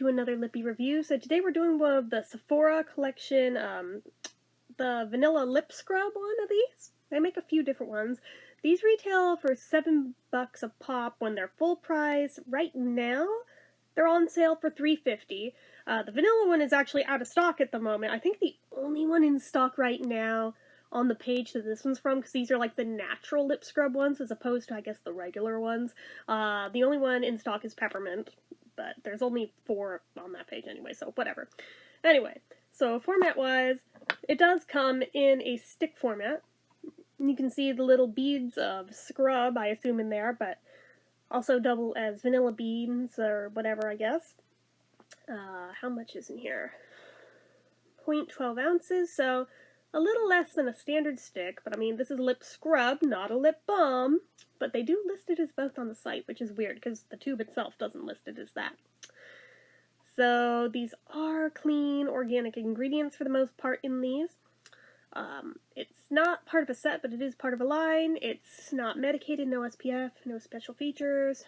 to another lippy review. So today we're doing one of the Sephora collection, the vanilla lip scrub one of these. They make a few different ones. These retail for $7 a pop when they're full price. Right now, they're on sale for $3.50. The vanilla one is actually out of stock at the moment. I think the only one in stock right now on the page that this one's from, because these are like the natural lip scrub ones as opposed to, I guess, the regular ones. The only one in stock is peppermint, but there's only 4 on that page anyway, so whatever. Anyway, so format-wise, it does come in a stick format. You can see the little beads of scrub, I assume, in there, but also double as vanilla beans or whatever, I guess. How much is in here? 0.12 ounces, so a little less than a standard stick, but I mean, this is lip scrub, not a lip balm, but they do list it as both on the site, which is weird, because the tube itself doesn't list it as that. So these are clean, organic ingredients for the most part in these. It's not part of a set, but it is part of a line. It's not medicated, no SPF, no special features.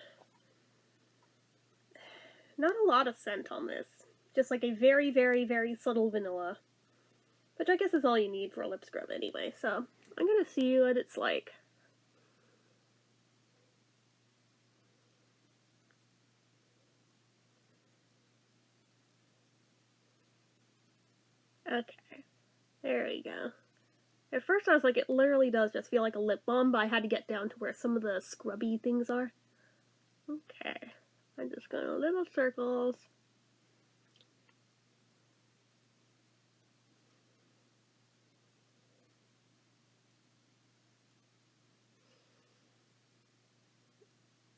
Not a lot of scent on this. Just like a very, very, very subtle vanilla. Which I guess is all you need for a lip scrub anyway, so I'm gonna see what it's like. Okay, there we go. At first I was like, it literally does just feel like a lip balm, but I had to get down to where some of the scrubby things are. Okay, I'm just going little circles.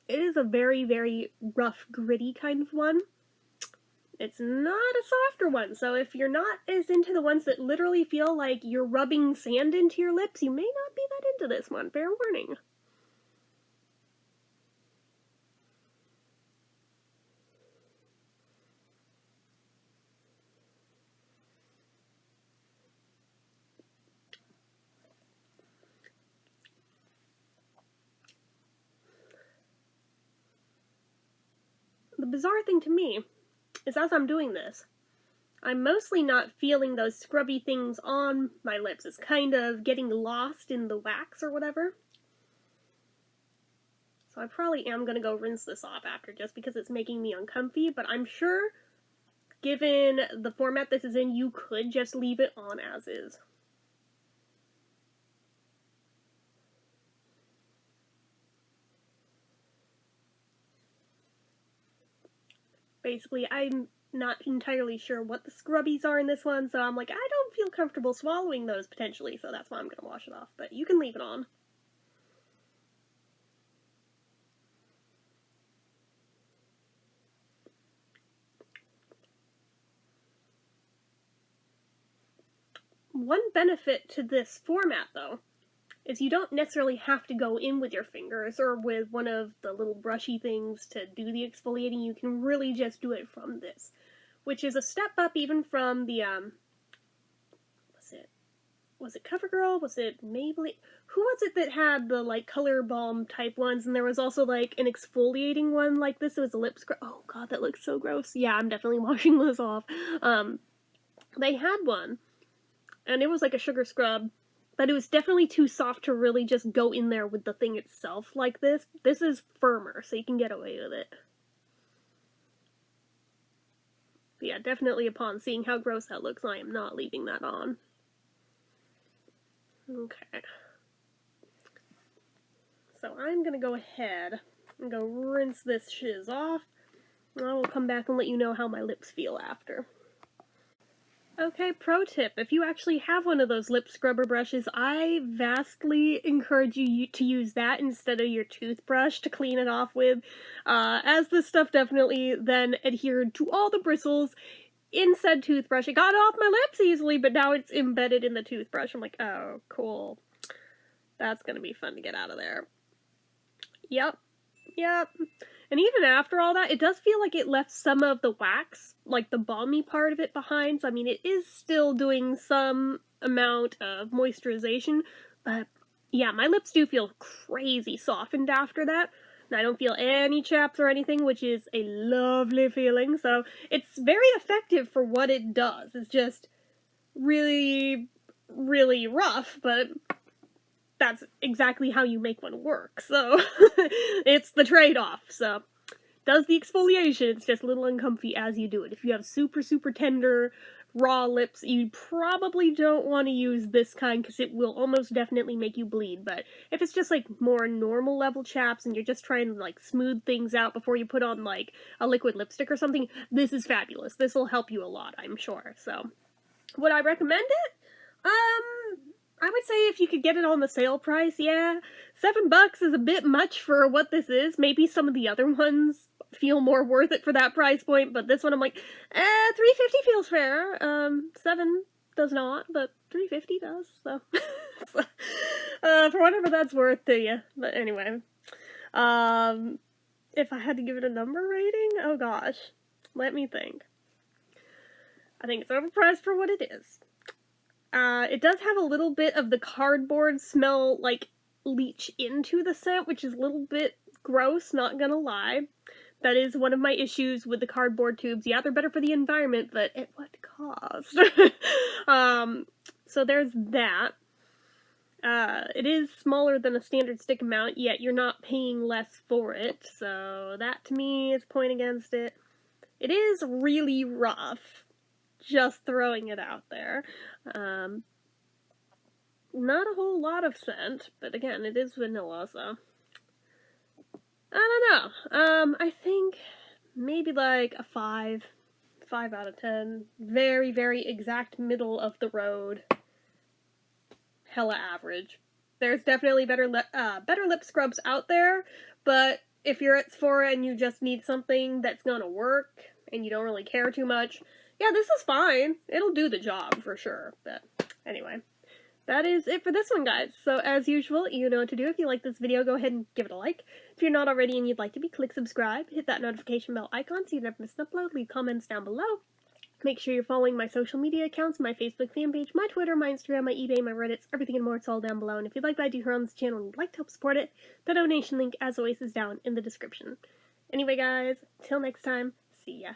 It is a very, very rough, gritty kind of one. It's not a softer one, so if you're not as into the ones that literally feel like you're rubbing sand into your lips, you may not be that into this one. Fair warning. The bizarre thing to me is as I'm doing this, I'm mostly not feeling those scrubby things on my lips. It's kind of getting lost in the wax or whatever. So I probably am going to go rinse this off after just because it's making me uncomfy, but I'm sure, given the format this is in, you could just leave it on as is. Basically, I'm not entirely sure what the scrubbies are in this one, so I'm like, I don't feel comfortable swallowing those potentially, so that's why I'm going to wash it off, but you can leave it on. One benefit to this format, though, is you don't necessarily have to go in with your fingers or with one of the little brushy things to do the exfoliating. You can really just do it from this, which is a step up even from the, was it CoverGirl? Was it Maybelline? Who was it that had the, like, color balm type ones, and there was also, like, an exfoliating one like this? It was a lip scrub. Oh god, that looks so gross. Yeah, I'm definitely washing those off. They had one, and it was like a sugar scrub, but it was definitely too soft to really just go in there with the thing itself like this. This is firmer, so you can get away with it. But yeah, definitely upon seeing how gross that looks, I am not leaving that on. Okay. So I'm gonna go ahead and go rinse this shiz off. I will come back and let you know how my lips feel after. Okay, pro tip, if you actually have one of those lip scrubber brushes, I vastly encourage you to use that instead of your toothbrush to clean it off with, as this stuff definitely then adhered to all the bristles in said toothbrush. It got off my lips easily, but now it's embedded in the toothbrush. I'm like, oh, cool. That's gonna be fun to get out of there. Yep. And even after all that, it does feel like it left some of the wax, like the balmy part of it behind. So, I mean, it is still doing some amount of moisturization, but yeah, my lips do feel crazy softened after that. and I don't feel any chaps or anything, which is a lovely feeling. So it's very effective for what it does. It's just really, really rough, but that's exactly how you make one work. So it's the trade-off. So does the exfoliation, it's just a little uncomfy as you do it. If you have super, super tender, raw lips, you probably don't want to use this kind because it will almost definitely make you bleed. But if it's just like more normal level chaps and you're just trying to like smooth things out before you put on like a liquid lipstick or something, this is fabulous. This will help you a lot, I'm sure. So, would I recommend it? I would say if you could get it on the sale price, yeah. $7 is a bit much for what this is. Maybe some of the other ones feel more worth it for that price point, but this one I'm like, $3.50 feels fair. $7 does not, but $3.50 does, so. For whatever that's worth to you. But anyway. If I had to give it a number rating, oh gosh. Let me think. I think it's overpriced for what it is. It does have a little bit of the cardboard smell, like, leach into the scent, which is a little bit gross, not gonna lie. That is one of my issues with the cardboard tubes. Yeah, they're better for the environment, but at what cost? So there's that. It is smaller than a standard stick amount, yet you're not paying less for it, so that to me is a point against it. It is really rough. Just throwing it out there. Not a whole lot of scent, but again, it is vanilla, so. I don't know. I think maybe like a 5. 5 out of 10. Very, very exact middle of the road. Hella average. There's definitely better lip scrubs out there, but if you're at Sephora and you just need something that's gonna work, and you don't really care too much, yeah, this is fine. It'll do the job for sure. But anyway, that is it for this one, guys. So as usual, you know what to do. If you like this video, go ahead and give it a like. If you're not already and you'd like to be, click subscribe. Hit that notification bell icon so you never miss an upload. Leave comments down below. Make sure you're following my social media accounts, my Facebook fan page, my Twitter, my Instagram, my eBay, my Reddits, everything and more. It's all down below. And if you'd like what I do here on this channel and you'd like to help support it, the donation link, as always, is down in the description. Anyway, guys, till next time, see ya.